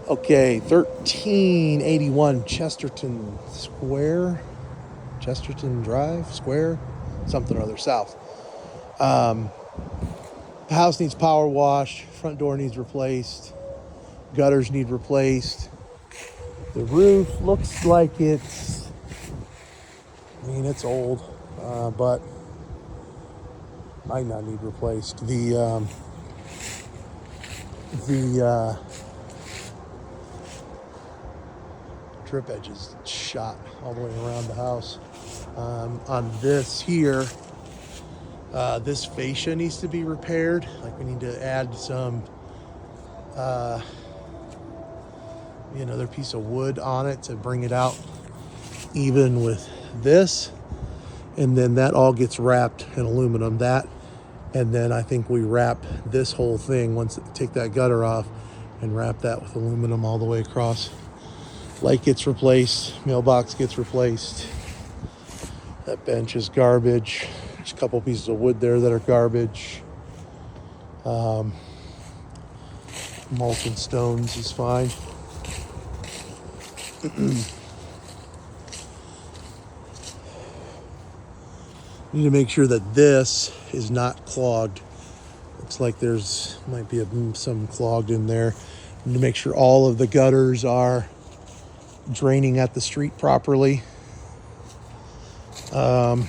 Okay, 1381 Chesterton Square, Chesterton Drive, Square, something or other, south. The house needs power wash, front door needs replaced, gutters need replaced. The roof looks like it's old, but might not need replaced. The drip edge is shot all the way around the house. On this here, this fascia needs to be repaired. Like, we need to add some, another piece of wood on it to bring it out even with this. And then that all gets wrapped in aluminum. And then I think we wrap this whole thing, take that gutter off and wrap that with aluminum all the way across. Light gets replaced, mailbox gets replaced. That bench is garbage. There's a couple pieces of wood there that are garbage. Molten stones is fine. Need to make sure that this is not clogged. Looks like might be some clogged in there. Need to make sure all of the gutters are draining at the street properly. I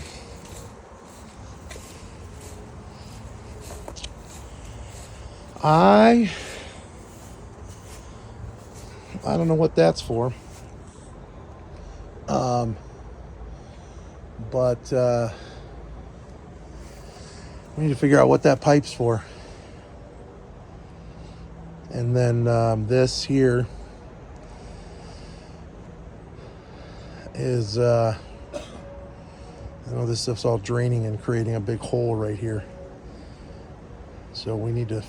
don't know what that's for. But we need to figure out what that pipe's for. And then this here is, this stuff's all draining and creating a big hole right here. So we need to,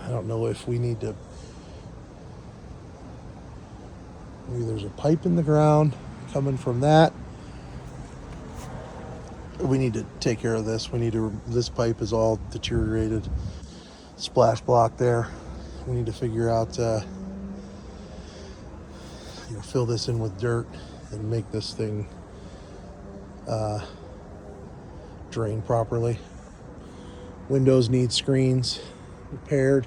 I don't know if we need to, maybe there's a pipe in the ground coming from that. We need to take care of this. This pipe is all deteriorated. Splash block there. We need to figure out, fill this in with dirt and make this thing drain properly. Windows need screens repaired.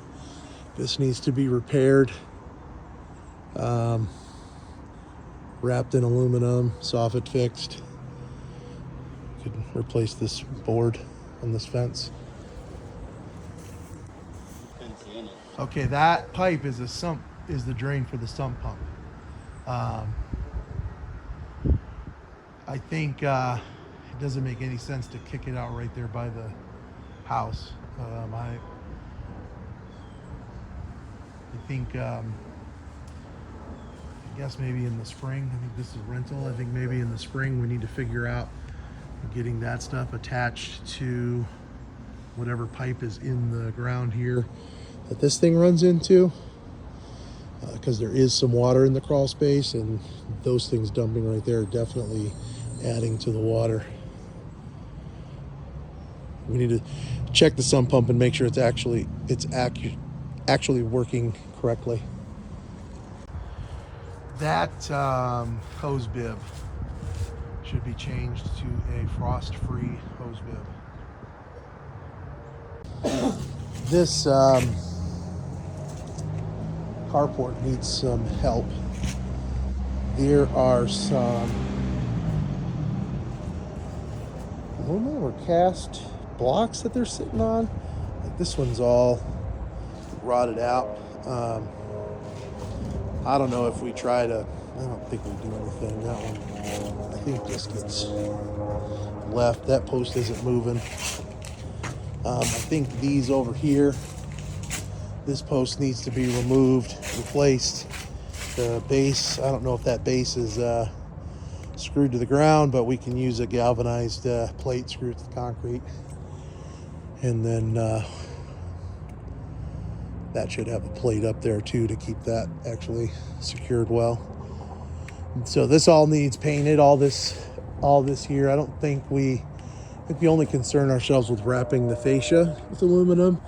This needs to be repaired. Wrapped in aluminum, soffit fixed. Could replace this board on this fence. Okay, that pipe is the drain for the sump pump. I think it doesn't make any sense to kick it out right there by the house. I think, I guess maybe in the spring, I think this is rental. I think maybe in the spring we need to figure out getting that stuff attached to whatever pipe is in the ground here that this thing runs into, because there is some water in the crawl space, and those things dumping right there are definitely adding to the water. We need to check the sump pump and make sure it's actually working correctly. That hose bib should be changed to a frost-free hose bib. This carport needs some help. There are some aluminum or cast blocks that they're sitting on. Like, this one's all rotted out. I don't know if we try to, I don't think we do anything. That one, I think, just gets left. That post isn't moving. I think these over here, this post needs to be removed, replaced. The base, I don't know if that base is screwed to the ground, but we can use a galvanized plate screwed to the concrete. And then that should have a plate up there too to keep that actually secured well. So this all needs painted, all this here. I think we only concern ourselves with wrapping the fascia with aluminum,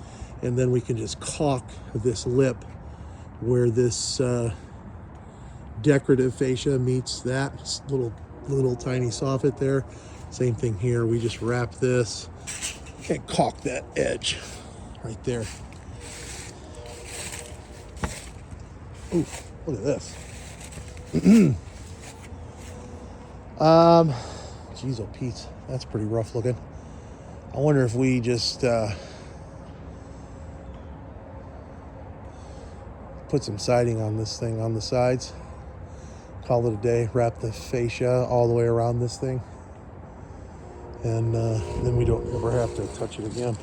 and then we can just caulk this lip where this decorative fascia meets that little tiny soffit there. Same thing here. We just wrap this and caulk that edge right there. Ooh, look at this. Geez, oh Pete, that's pretty rough looking. I wonder if we just put some siding on this thing on the sides, call it a day, wrap the fascia all the way around this thing, and then we don't ever have to touch it again.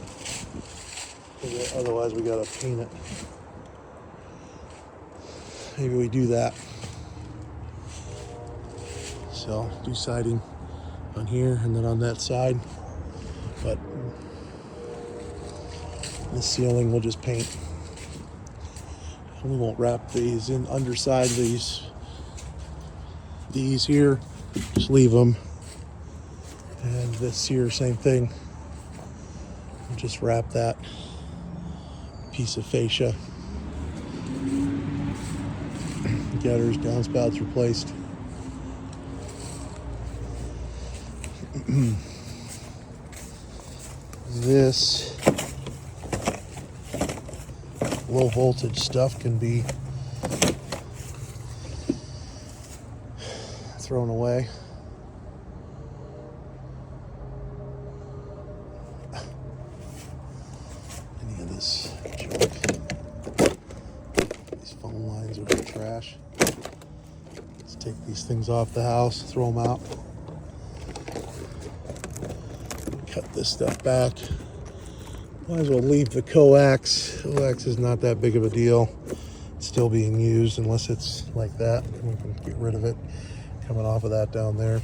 Otherwise we gotta paint it. Maybe we do that. So do siding on here and then on that side, but the ceiling we'll just paint. We won't wrap these in underside these here, just leave them. And this here, same thing. We'll just wrap that piece of fascia. Gutters, downspouts replaced. This low voltage stuff can be thrown away. Any of this junk. These phone lines are trash. Let's take these things off the house, throw them out. Cut this stuff back. Might as well leave the coax. Coax is not that big of a deal. It's still being used unless it's like that. We can get rid of it. Coming off of that down there.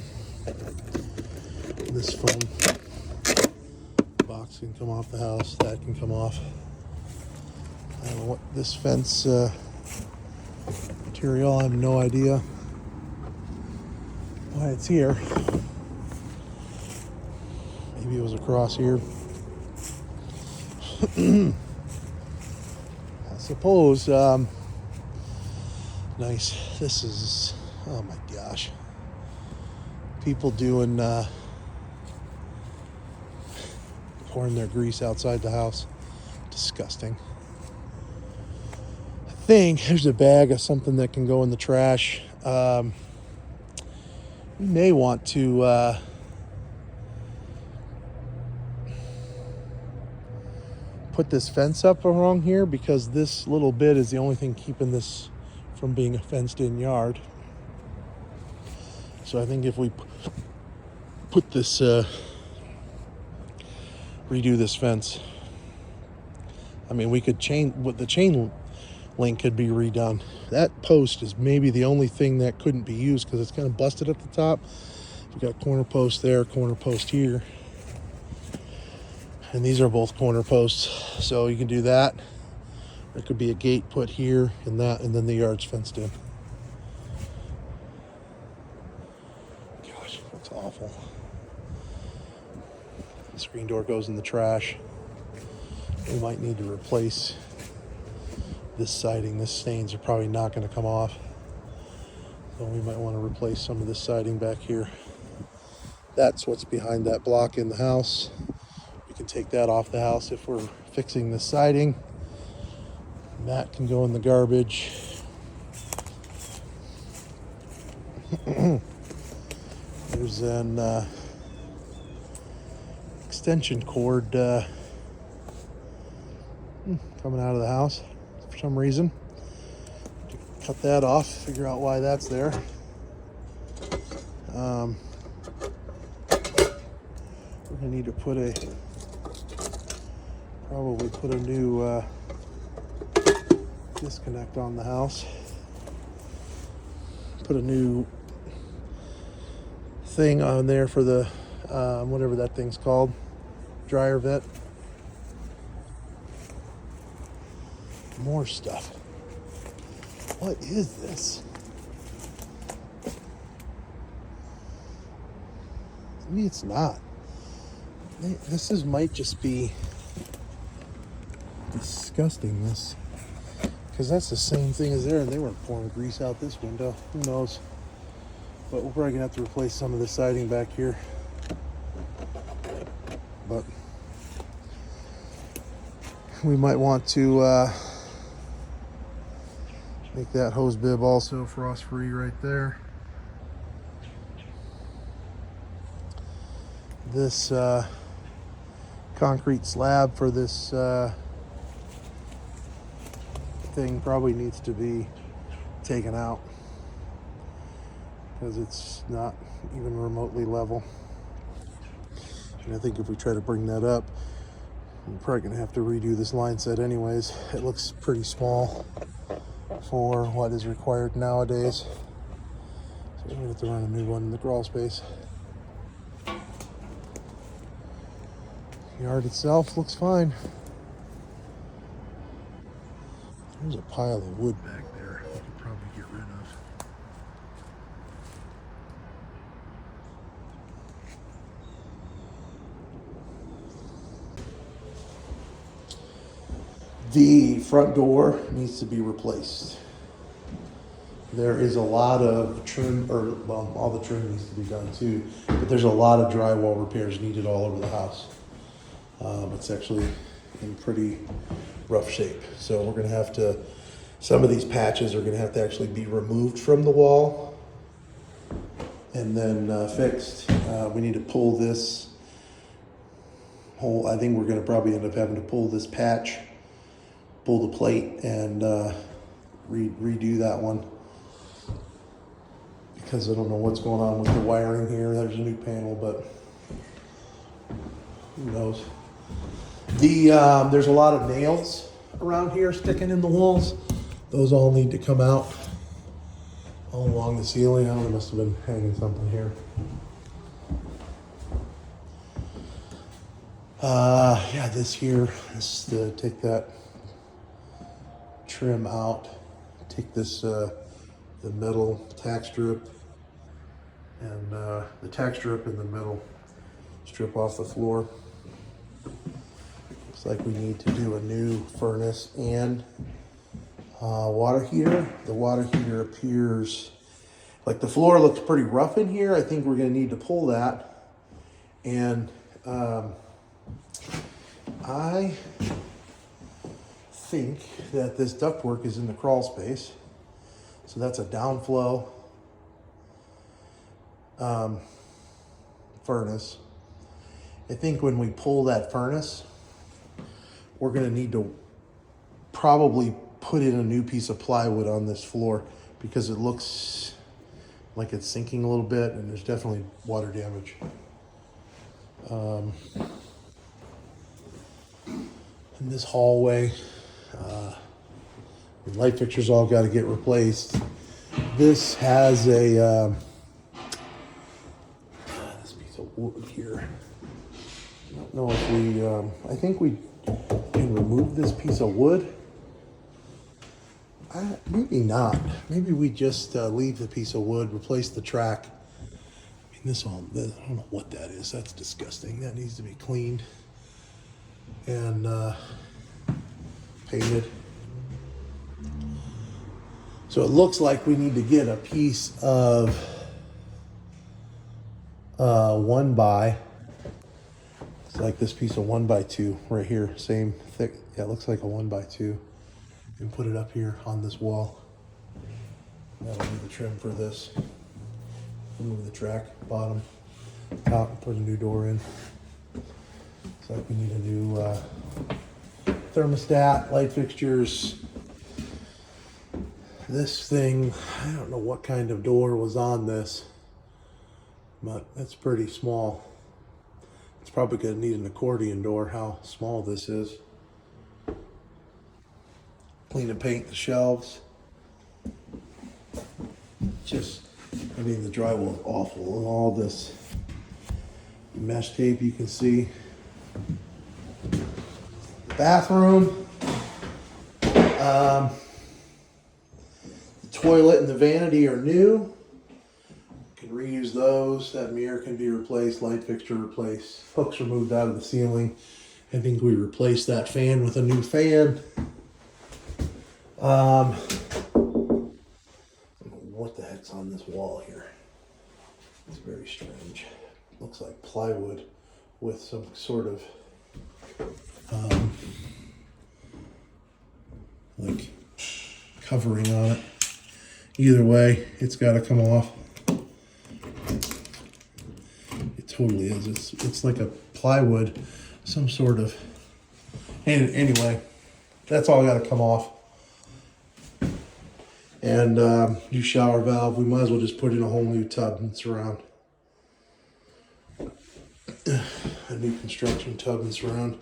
This phone box can come off the house. That can come off. I don't know what this fence material. I have no idea why it's here. Maybe it was across here. I suppose. Nice. This is, oh my gosh. People doing pouring their grease outside the house. Disgusting. I think there's a bag of something that can go in the trash. We may want to put this fence up along here, because this little bit is the only thing keeping this from being a fenced-in yard. So I think if we put this, redo this fence, I mean, we could the chain link could be redone. That post is maybe the only thing that couldn't be used because it's kind of busted at the top. We got corner post there, corner post here. And these are both corner posts, so you can do that. There could be a gate put here and that, and then the yard's fenced in. Gosh, that's awful. The screen door goes in the trash. We might need to replace this siding. This stains are probably not going to come off. So we might want to replace some of this siding back here. That's what's behind that block in the house. Can take that off the house if we're fixing the siding. And that can go in the garbage. There's an extension cord coming out of the house for some reason. Cut that off, figure out why that's there. We're gonna need to probably put a new disconnect on the house. Put a new thing on there for the whatever that thing's called, dryer vent. More stuff. What is this? Maybe it's not. Might just be disgusting. This Because that's the same thing as there, and they weren't pouring grease out this window. Who knows? But we're probably gonna have to replace some of the siding back here. But we might want to make that hose bib also frost free right there. This concrete slab for this thing probably needs to be taken out because it's not even remotely level. And I think if we try to bring that up, we're probably gonna have to redo this line set anyways. It looks pretty small for what is required nowadays. So we're gonna have to run a new one in the crawl space. The yard itself looks fine. There's a pile of wood back there we could probably get rid of. The front door needs to be replaced. There is a lot of trim, or well, all the trim needs to be done too, but there's a lot of drywall repairs needed all over the house. It's actually in pretty rough shape. So we're gonna have to, some of these patches are gonna have to actually be removed from the wall and then fixed. We need to pull this whole, I think we're gonna probably end up having to pull this patch, pull the plate, and redo that one. Because I don't know what's going on with the wiring here. There's a new panel, but who knows. There's a lot of nails around here sticking in the walls. Those all need to come out all along the ceiling. I don't know, must have been hanging something here. Yeah, this here is to take that trim out. Take this, the metal tack strip and the tack strip in the middle, strip off the floor. Looks like we need to do a new furnace and water heater. The water heater appears like the floor looks pretty rough in here. I think we're gonna need to pull that. And I think that this ductwork is in the crawl space. So that's a downflow furnace. I think when we pull that furnace, we're gonna need to probably put in a new piece of plywood on this floor because it looks like it's sinking a little bit and there's definitely water damage. In this hallway, the light fixtures all got to get replaced. This has a this piece of wood here. I don't know if we, I think we can remove this piece of wood. Maybe not. Maybe we just leave the piece of wood, replace the track. I mean, this all, I don't know what that is. That's disgusting. That needs to be cleaned and painted. So it looks like we need to get a piece of 1x. It's like this piece of 1x2 right here, same thick. Yeah, it looks like a 1x2. And put it up here on this wall. That'll be the trim for this. Remove the track, bottom, top, and put a new door in. Looks like we need a new thermostat, light fixtures. This thing, I don't know what kind of door was on this, but it's pretty small. It's probably gonna need an accordion door, how small this is. Clean and paint the shelves. Just, I mean, the drywall is awful. And all this mesh tape you can see. Bathroom. The toilet and the vanity are new. Can reuse those. That mirror can be replaced, light fixture replaced, hooks removed out of the ceiling. I think we replaced that fan with a new fan. I don't know what the heck's on this wall here. It's very strange. Looks like plywood with some sort of like covering on it. Either way, it's got to come off. It totally is. It's like a plywood, some sort of. And anyway, that's all got to come off. And new shower valve. We might as well just put in a whole new tub and surround. A new construction tub and surround.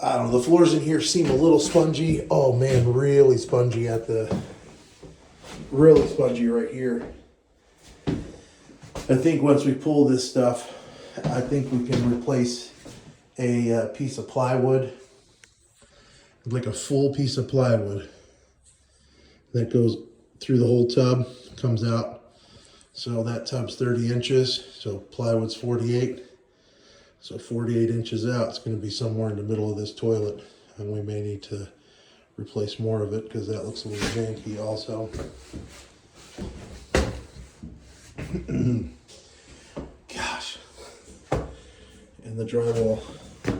I don't know. The floors in here seem a little spongy. Oh man, really spongy really spongy right here. I think once we pull this stuff, I think we can replace a piece of plywood, like a full piece of plywood that goes through the whole tub, comes out. So that tub's 30 inches, so plywood's 48. So 48 inches out, it's going to be somewhere in the middle of this toilet, and we may need to replace more of it because that looks a little janky also. Gosh. And the drywall. I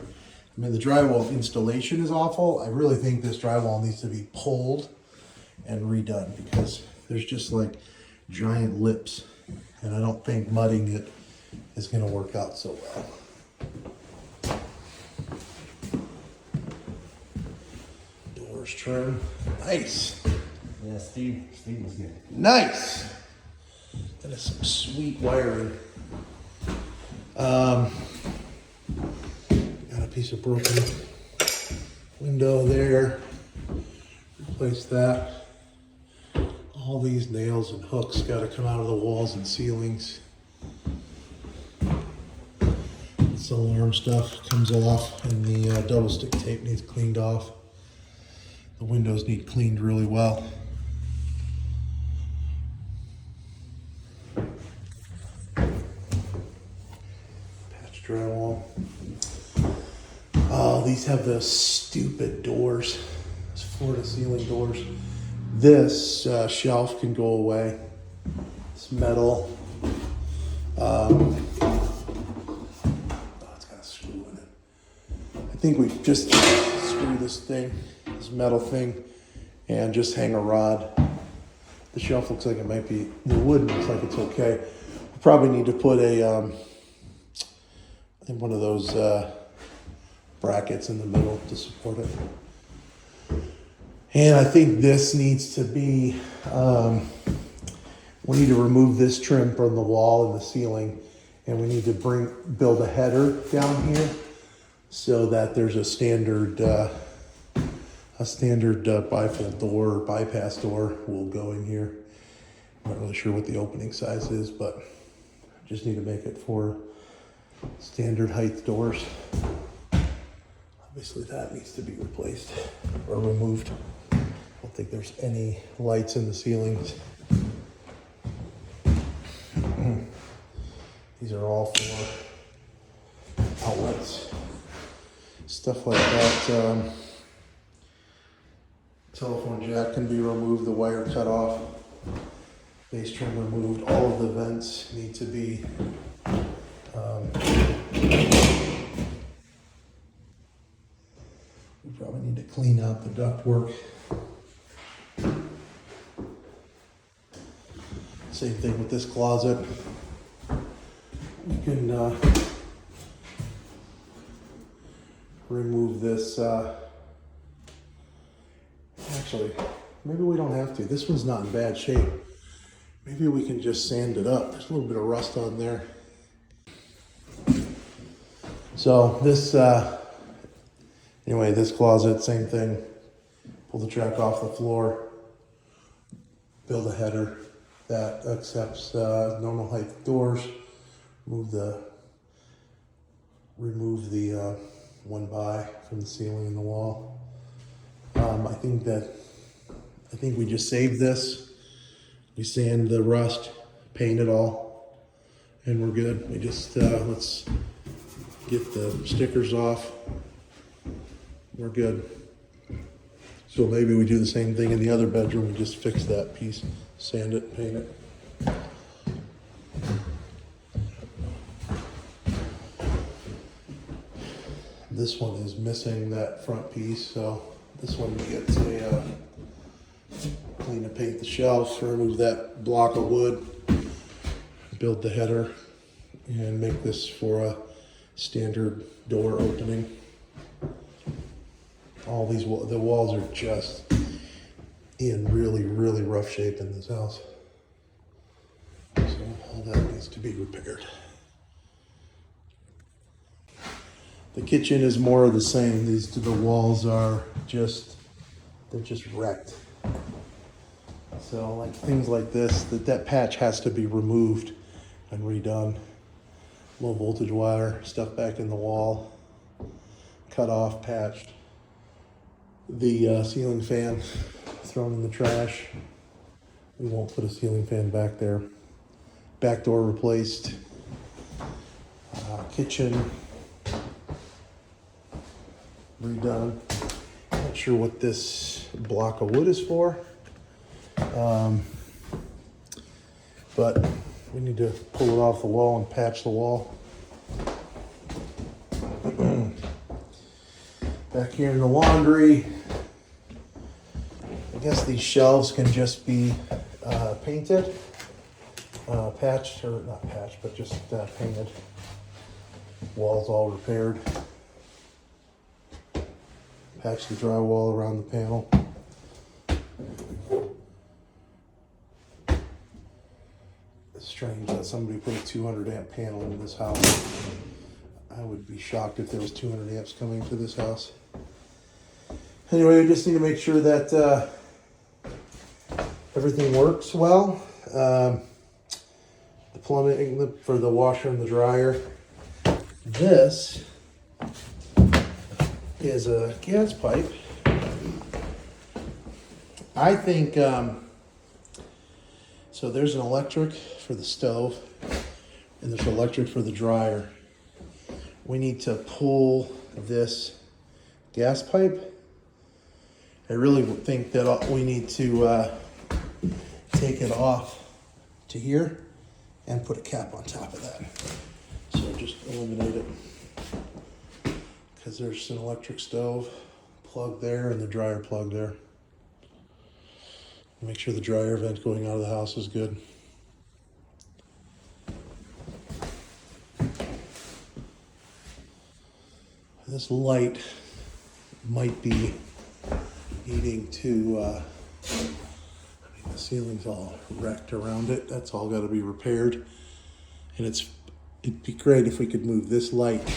mean, the drywall installation is awful. I really think this drywall needs to be pulled and redone because there's just like giant lips, and I don't think mudding it is going to work out so well. Doors trim. Nice. Yeah, Steve was good. Nice. That is some sweet wiring. Got a piece of broken window there. Replace that. All these nails and hooks got to come out of the walls and ceilings. This alarm stuff comes off, and the double stick tape needs cleaned off. The windows need cleaned really well. Patch drywall. Oh, these have those stupid doors, those floor-to-ceiling doors. This shelf can go away. It's metal. Oh, it's got a screw in it. I think we just screw this thing, this metal thing, and just hang a rod. The shelf looks like it might be, the wood looks like it's okay. We probably need to put a, I think one of those brackets in the middle to support it. And I think this needs to be, we need to remove this trim from the wall and the ceiling, and we need to build a header down here so that there's a standard bifold door or bypass door will go in here. I'm not really sure what the opening size is, but I just need to make it for standard height doors. Obviously that needs to be replaced or removed. I don't think there's any lights in the ceilings. These are all for outlets. Stuff like that. Telephone jack can be removed, the wire cut off, base trim removed. All of the vents need to be we probably need to clean out the ductwork. Same thing with this closet. We can remove this. Actually, maybe we don't have to. This one's not in bad shape. Maybe we can just sand it up. There's a little bit of rust on there. So this, anyway, this closet, same thing. Pull the track off the floor. Build a header that accepts normal height doors. Remove the 1x from the ceiling and the wall. I think we just save this. We sand the rust, paint it all, and we're good. We just let's get the stickers off. We're good. So maybe we do the same thing in the other bedroom and just fix that piece, sand it, paint it. This one is missing that front piece, so this one gets a clean to paint the shelves, remove that block of wood, build the header, and make this for a standard door opening. All these the walls are just in really, really rough shape in this house. So all that needs to be repaired. The kitchen is more of the same. The walls are they're just wrecked. So like things like this, that patch has to be removed and redone. Low voltage wire stuck back in the wall, cut off, patched. The ceiling fan thrown in the trash. We won't put a ceiling fan back there. Back door replaced. Kitchen redone. Not sure what this block of wood is for, but we need to pull it off the wall and patch the wall. Back here in the laundry, I guess these shelves can just be painted, patched, or not patched, but just painted. Walls all repaired. Patch the drywall around the panel. It's strange that somebody put a 200 amp panel in this house. I would be shocked if there was 200 amps coming to this house. Anyway, we just need to make sure that everything works well. The plumbing for the washer and the dryer. This is a gas pipe. I think, so there's an electric for the stove and there's electric for the dryer. We need to pull this gas pipe. I really think that we need to take it off to here and put a cap on top of that. So just eliminate it. Because there's an electric stove plug there and the dryer plug there. Make sure the dryer vent going out of the house is good. This light might be needing to, the ceiling's all wrecked around it. That's all got to be repaired. And it'd be great if we could move this light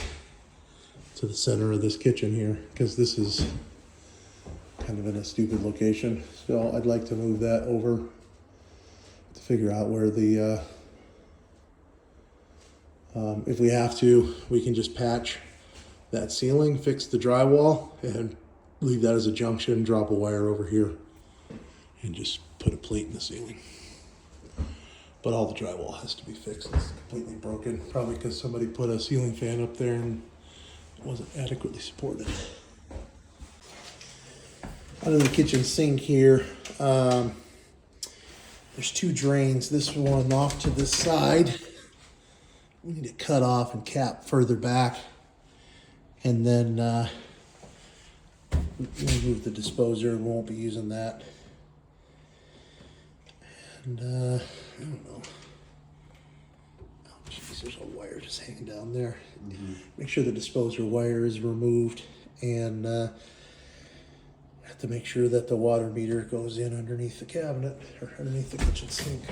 to the center of this kitchen here, because this is kind of in a stupid location. So I'd like to move that over to figure out where the, if we have to, we can just patch that ceiling, fix the drywall, and leave that as a junction, drop a wire over here, and just put a plate in the ceiling. But all the drywall has to be fixed. It's completely broken, probably because somebody put a ceiling fan up there and it wasn't adequately supported. Under the kitchen sink here, there's two drains. This one off to this side. We need to cut off and cap further back. And then remove the disposer. We won't be using that. And I don't know. Oh jeez, there's a wire just hanging down there. Mm-hmm. Make sure the disposer wire is removed, and have to make sure that the water meter goes in underneath the cabinet or underneath the kitchen sink.